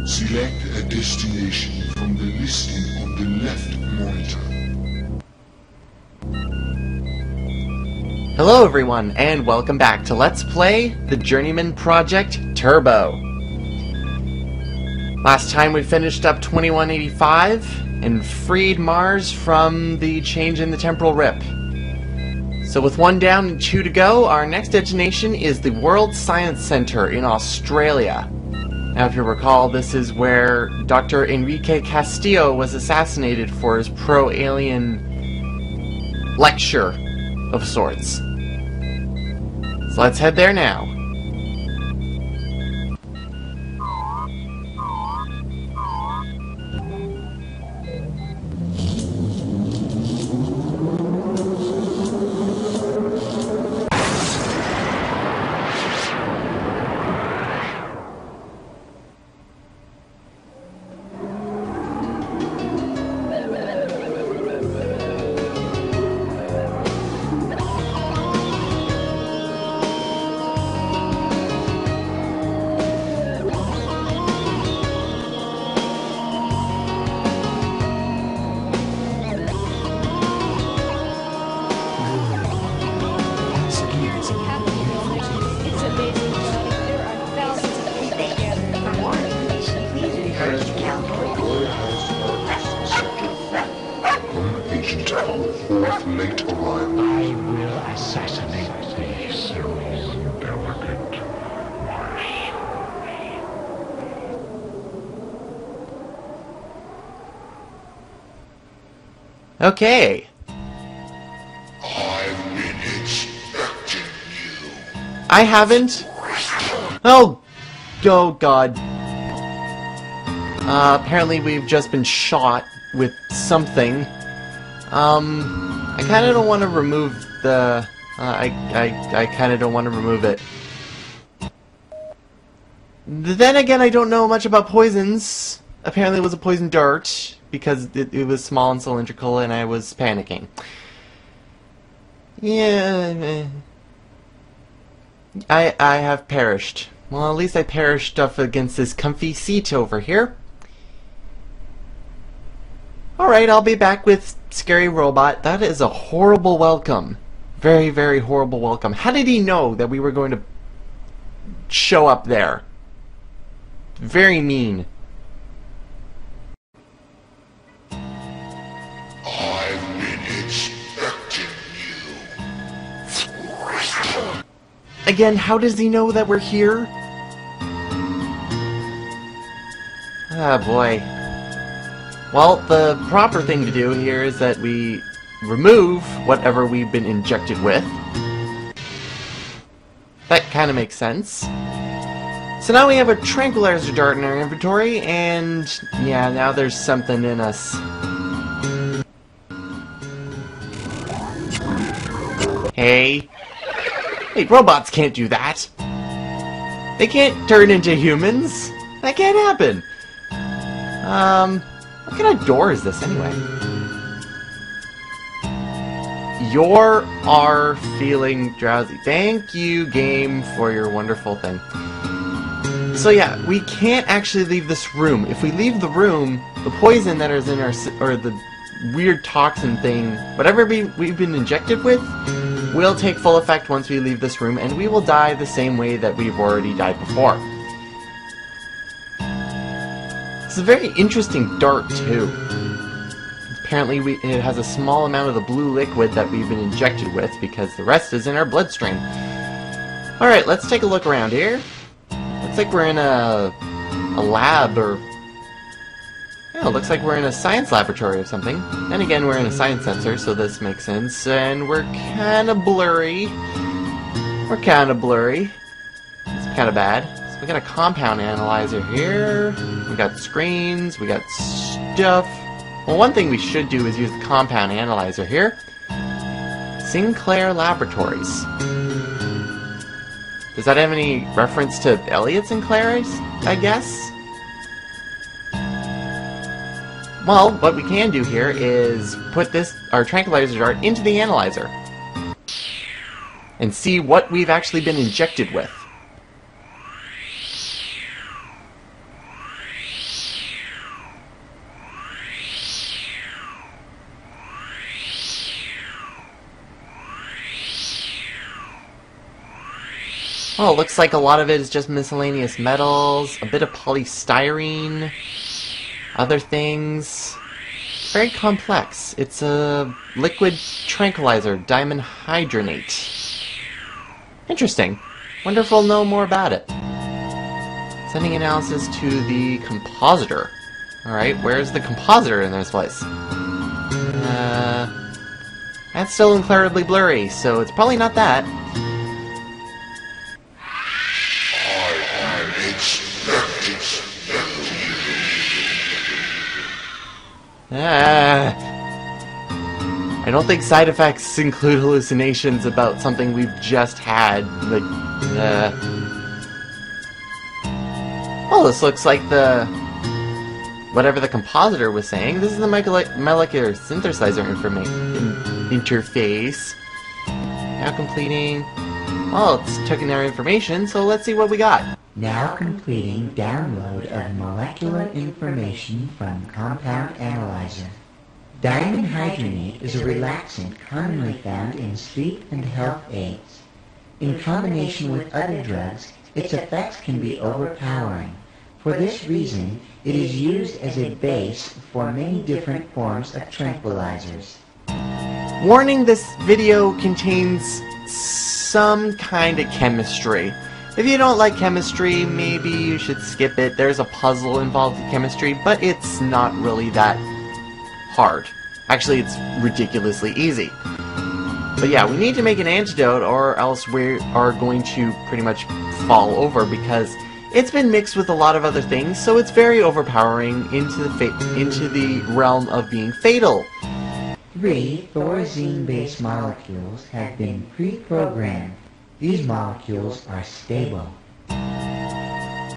Select a destination from the listing on the left monitor. Hello everyone, and welcome back to Let's Play the Journeyman Project Turbo. Last time we finished up 2185 and freed Mars from the change in the temporal rip. So with one down and two to go, our next destination is the World Science Center in Australia. Now if you recall, this is where Dr. Enrique Castillo was assassinated for his pro-alien lecture of sorts. So let's head there now. Late arrival. I will assassinate thee, so delicate, my soul. Okay. I've been expecting you. I haven't. Oh God. Apparently we've just been shot with something. I kind of don't want to remove the... I kind of don't want to remove it. Then again, I don't know much about poisons. Apparently it was a poison dart, because it was small and cylindrical, and I was panicking. Yeah... I have perished. Well, at least I perished up against this comfy seat over here. Alright, I'll be back with Scary Robot. That is a horrible welcome. Very, very horrible welcome. How did he know that we were going to show up there? Very mean. I've been expecting you. Again, how does he know that we're here? Ah, boy. Well, the proper thing to do here is that we remove whatever we've been injected with. That kind of makes sense. So now we have a tranquilizer dart in our inventory, and yeah, now there's something in us. Hey, robots can't do that. They can't turn into humans. That can't happen. What kind of door is this, anyway? You are feeling drowsy. Thank you, game, for your wonderful thing. So yeah, we can't actually leave this room. If we leave the room, the poison that is in our... or the weird toxin thing, whatever we've been injected with, will take full effect once we leave this room, and we will die the same way that we've already died before. It's a very interesting dart, too. Apparently it has a small amount of the blue liquid that we've been injected with, because the rest is in our bloodstream. Alright, let's take a look around here. Looks like we're in a lab, or... yeah, looks like we're in a science laboratory or something. Then again, we're in a science sensor, so this makes sense. And we're kinda blurry. It's kinda bad. So we got a compound analyzer here. We got screens. We got stuff. Well, one thing we should do is use the compound analyzer here. Sinclair Laboratories. Does that have any reference to Elliot Sinclair, I guess? Well, what we can do here is put our tranquilizer dart into the analyzer and see what we've actually been injected with. Oh, it looks like a lot of it is just miscellaneous metals, a bit of polystyrene, other things. Very complex. It's a liquid tranquilizer, diamond hydronate. Interesting. Wonder if we'll know more about it. Sending analysis to the compositor. Alright, where's the compositor in this place? That's still incredibly blurry, so it's probably not that. I don't think side effects include hallucinations about something we've just had. Like, well, this looks like whatever the compositor was saying. This is the molecular synthesizer interface. Now completing. Well, it's taking our information, so let's see what we got. Now completing download of molecular information from compound analyzer. Diamond hydronate is a relaxant commonly found in sleep and health aids. In combination with other drugs, its effects can be overpowering. For this reason, it is used as a base for many different forms of tranquilizers. Warning, this video contains some kind of chemistry. If you don't like chemistry, maybe you should skip it. There's a puzzle involved with chemistry, but it's not really that hard. Actually, it's ridiculously easy. But yeah, we need to make an antidote or else we are going to pretty much fall over because it's been mixed with a lot of other things, so it's very overpowering into the realm of being fatal. 3 thorazine-based molecules have been pre-programmed. These molecules are stable.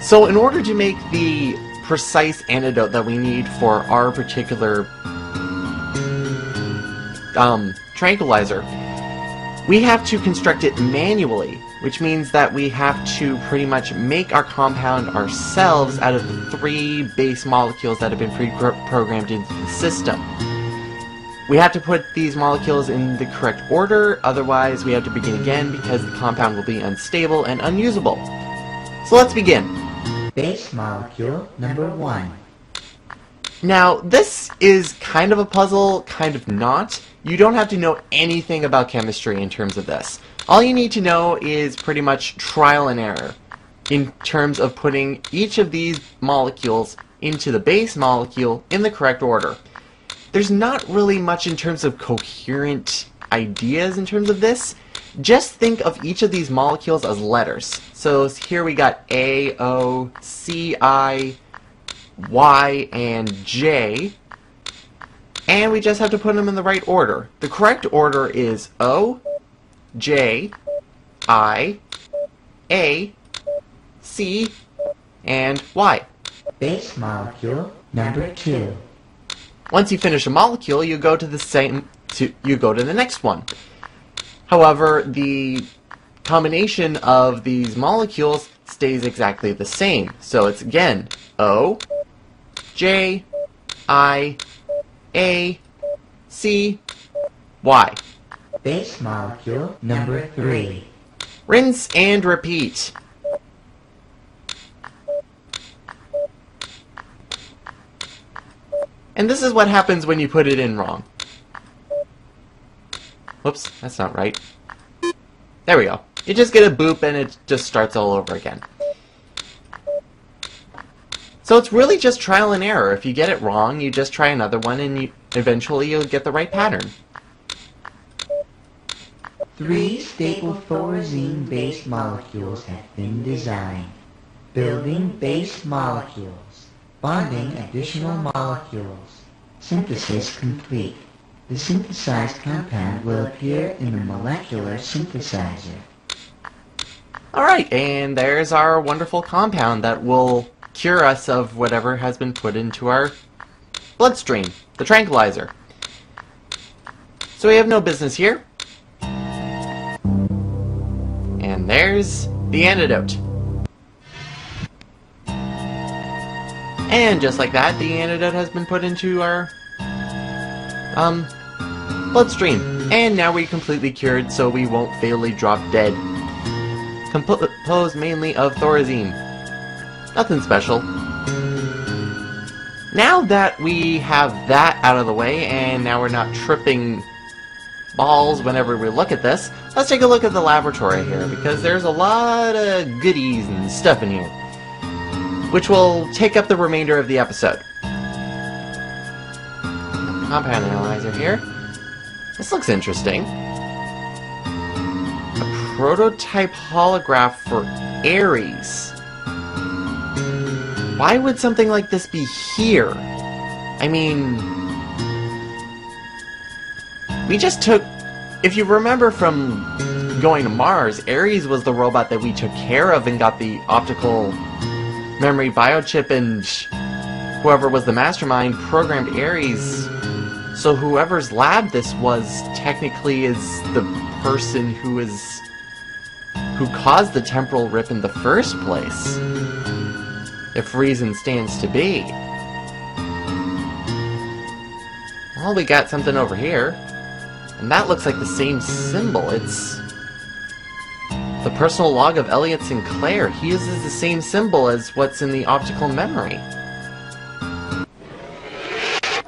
So in order to make the precise antidote that we need for our particular tranquilizer, we have to construct it manually, which means that we have to pretty much make our compound ourselves out of the 3 base molecules that have been pre-programmed into the system. We have to put these molecules in the correct order, otherwise we have to begin again because the compound will be unstable and unusable. So let's begin. Base molecule number 1. Now, this is kind of a puzzle, kind of not. You don't have to know anything about chemistry in terms of this. All you need to know is pretty much trial and error in terms of putting each of these molecules into the base molecule in the correct order. There's not really much in terms of coherent ideas in terms of this. Just think of each of these molecules as letters. So here we got A, O, C, I, Y, and J. And we just have to put them in the right order. The correct order is O, J, I, A, C, and Y. Base molecule number 2. Once you finish a molecule, you go to the next one. However, the combination of these molecules stays exactly the same. So it's again O, J, I, A, C, Y. Base molecule number 3. Rinse and repeat. And this is what happens when you put it in wrong. Whoops, that's not right. There we go. You just get a boop and it just starts all over again. So it's really just trial and error. If you get it wrong, you just try another one and eventually you'll get the right pattern. 3 stable thorazine-based molecules have been designed. Building base molecules. Bonding additional molecules. Synthesis complete. The synthesized compound will appear in the molecular synthesizer. Alright, and there's our wonderful compound that will cure us of whatever has been put into our bloodstream, the tranquilizer. So we have no business here. And there's the antidote. And just like that, the antidote has been put into our bloodstream. And now we're completely cured, so we won't fatally drop dead. composed mainly of thorazine. Nothing special. Now that we have that out of the way, and now we're not tripping balls whenever we look at this, let's take a look at the laboratory here, because there's a lot of goodies and stuff in here, which will take up the remainder of the episode. Compound analyzer here. This looks interesting. A prototype holograph for Ares. Why would something like this be here? I mean, we just took... If you remember from going to Mars, Ares was the robot that we took care of and got the optical memory biochip, and whoever was the mastermind programmed Ares. So whoever's lab this was technically is the person who caused the temporal rip in the first place, if reason stands to be. Well, we got something over here, and that looks like the same symbol. It's the personal log of Elliot Sinclair. He uses the same symbol as what's in the optical memory.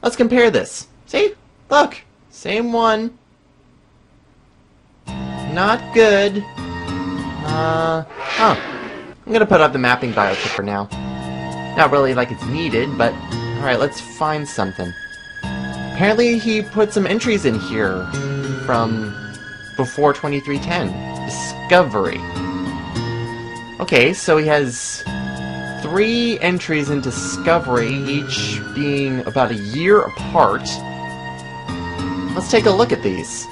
Let's compare this. See? Look! Same one. Not good. I'm gonna put up the mapping biochip for now. Not really like it's needed, but alright, let's find something. Apparently he put some entries in here from before 2310. Discovery. Okay, so he has 3 entries in Discovery, each being about a year apart. Let's take a look at these.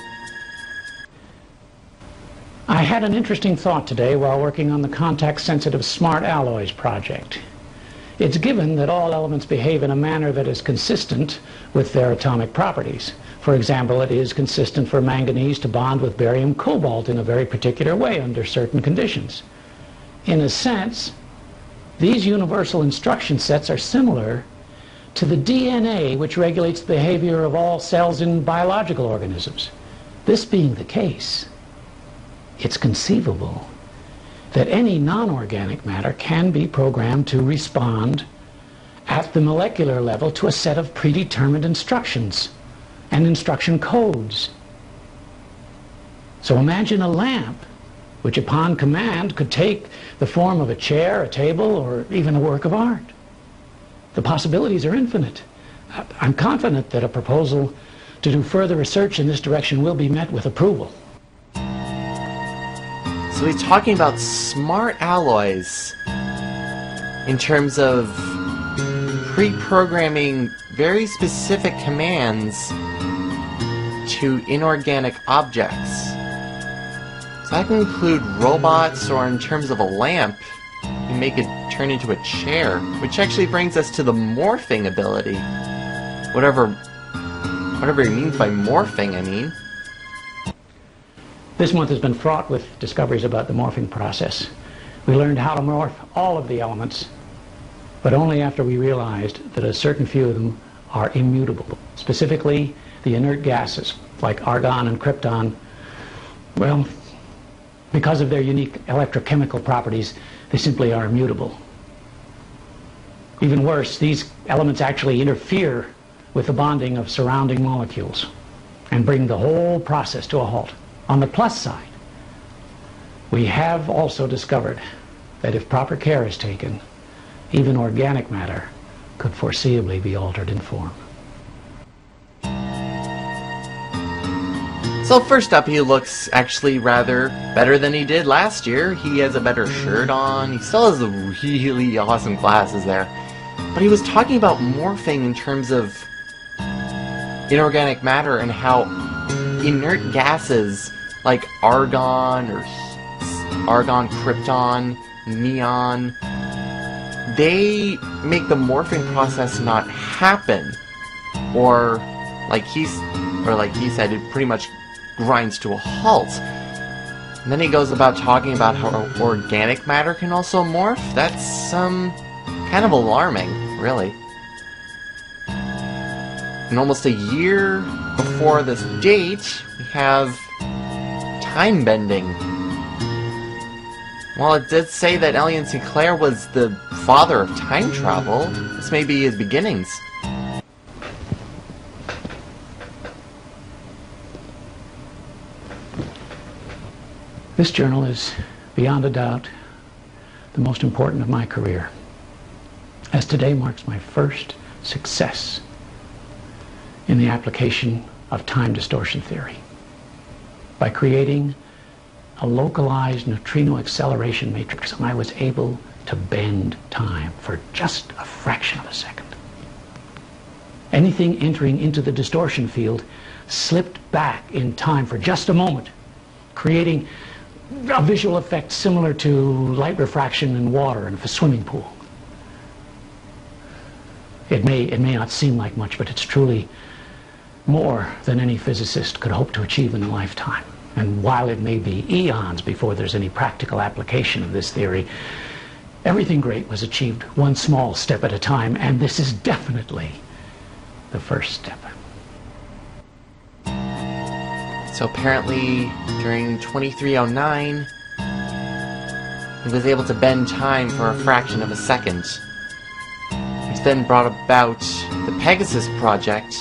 I had an interesting thought today while working on the contact-sensitive smart alloys project. It's given that all elements behave in a manner that is consistent with their atomic properties. For example, it is consistent for manganese to bond with barium cobalt in a very particular way under certain conditions. In a sense, these universal instruction sets are similar to the DNA which regulates the behavior of all cells in biological organisms. This being the case, it's conceivable that any non-organic matter can be programmed to respond at the molecular level to a set of predetermined instructions and instruction codes. So imagine a lamp which upon command could take the form of a chair, a table, or even a work of art. The possibilities are infinite. I'm confident that a proposal to do further research in this direction will be met with approval. So he's talking about smart alloys in terms of pre-programming very specific commands to inorganic objects. So that can include robots, or in terms of a lamp, you make it turn into a chair, which actually brings us to the morphing ability. Whatever he means by morphing, I mean. This month has been fraught with discoveries about the morphing process. We learned how to morph all of the elements, but only after we realized that a certain few of them are immutable. Specifically, the inert gases, like argon and krypton. Well, because of their unique electrochemical properties, they simply are immutable. Even worse, these elements actually interfere with the bonding of surrounding molecules and bring the whole process to a halt. On the plus side, we have also discovered that if proper care is taken, even organic matter could foreseeably be altered in form. So first up, he looks actually rather better than he did last year. He has a better shirt on. He still has the really awesome glasses there. But he was talking about morphing in terms of inorganic matter and how inert gases like argon or argon, krypton, neon, they make the morphing process not happen. Or like he said, it pretty much grinds to a halt. And then he goes about talking about how organic matter can also morph. That's kind of alarming, really. And almost a year before this date, we have time bending. Well, it did say that Elian Sinclair was the father of time travel. This may be his beginnings. This journal is, beyond a doubt, the most important of my career, as today marks my first success in the application of time distortion theory by creating a localized neutrino acceleration matrix. I was able to bend time for just a fraction of a second. Anything entering into the distortion field slipped back in time for just a moment, creating a visual effect similar to light refraction in water in a swimming pool. It may not seem like much, but it's truly more than any physicist could hope to achieve in a lifetime. And while it may be eons before there's any practical application of this theory, everything great was achieved one small step at a time, and this is definitely the first step. So apparently, during 2309, he was able to bend time for a fraction of a second, which then brought about the Pegasus Project,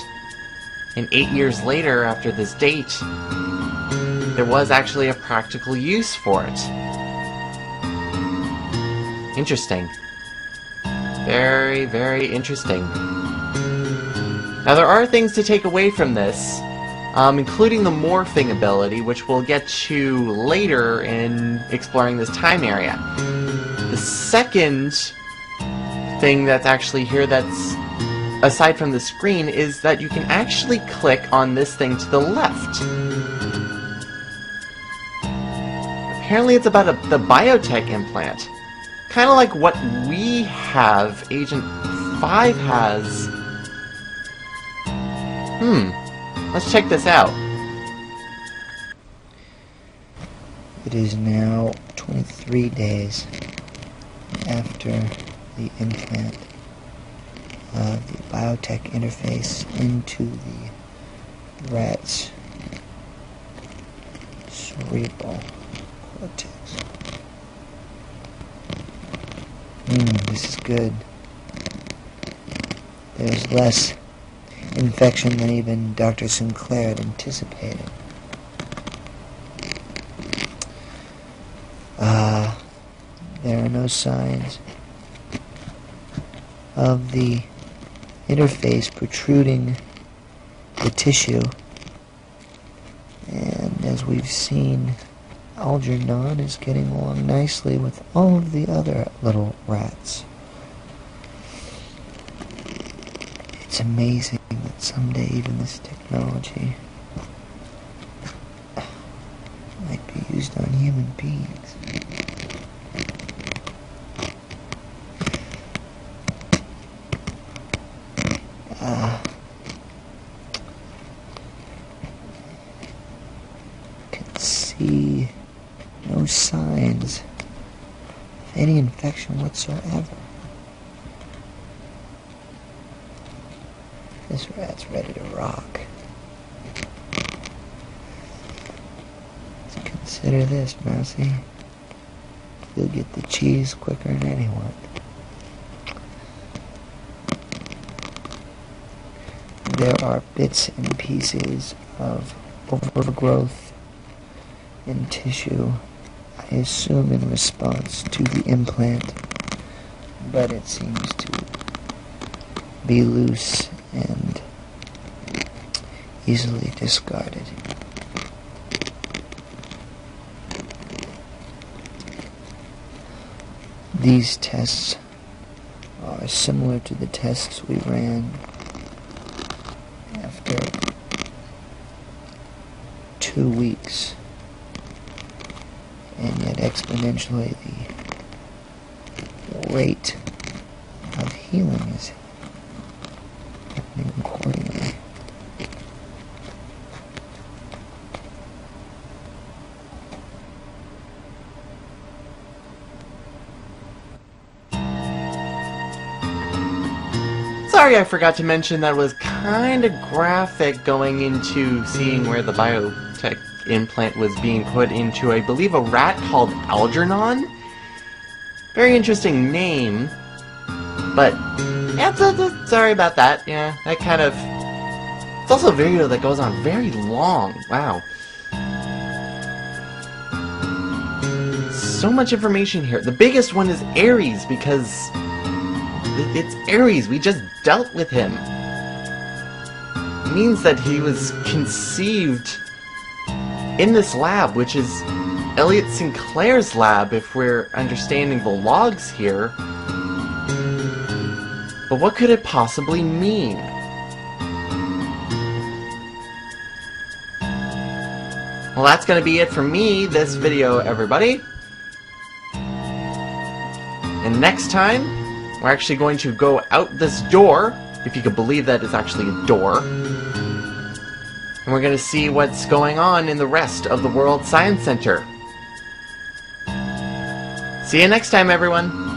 and 8 years later, after this date, there was actually a practical use for it. Interesting. Very, very interesting. Now there are things to take away from this, including the morphing ability, which we'll get to later in exploring this time area. The second thing that's actually here that's aside from the screen is that you can actually click on this thing to the left. Apparently it's about the biotech implant. Kind of like what we have, Agent 5 has. Let's check this out. It is now 23 days after the implant of the biotech interface into the rat's cerebral cortex. This is good. There's less infection than even Dr. Sinclair had anticipated. There are no signs of the interface protruding the tissue, and as we've seen, Algernon is getting along nicely with all of the other little rats. It's amazing that someday even this technology might be used on human beings. Can see no signs of any infection whatsoever. This rat's ready to rock. Consider this, Mousy. You'll get the cheese quicker than anyone. There are bits and pieces of overgrowth in tissue, I assume in response to the implant, but it seems to be loose and easily discarded. These tests are similar to the tests we ran after 2 weeks, and yet exponentially the rate of healing is happening accordingly. Sorry, I forgot to mention that was kind of graphic going into seeing where the biotech implant was being put into, I believe, a rat called Algernon. Very interesting name, but yeah, sorry about that. Yeah, that kind of... It's also a video that goes on very long. Wow. So much information here. The biggest one is Ares, because it's Ares. We just dealt with him. It means that he was conceived in this lab, which is Elliot Sinclair's lab, if we're understanding the logs here. But what could it possibly mean? Well, that's going to be it for me, this video, everybody. And next time, we're actually going to go out this door, if you could believe that it's actually a door. And we're going to see what's going on in the rest of the World Science Center. See you next time, everyone.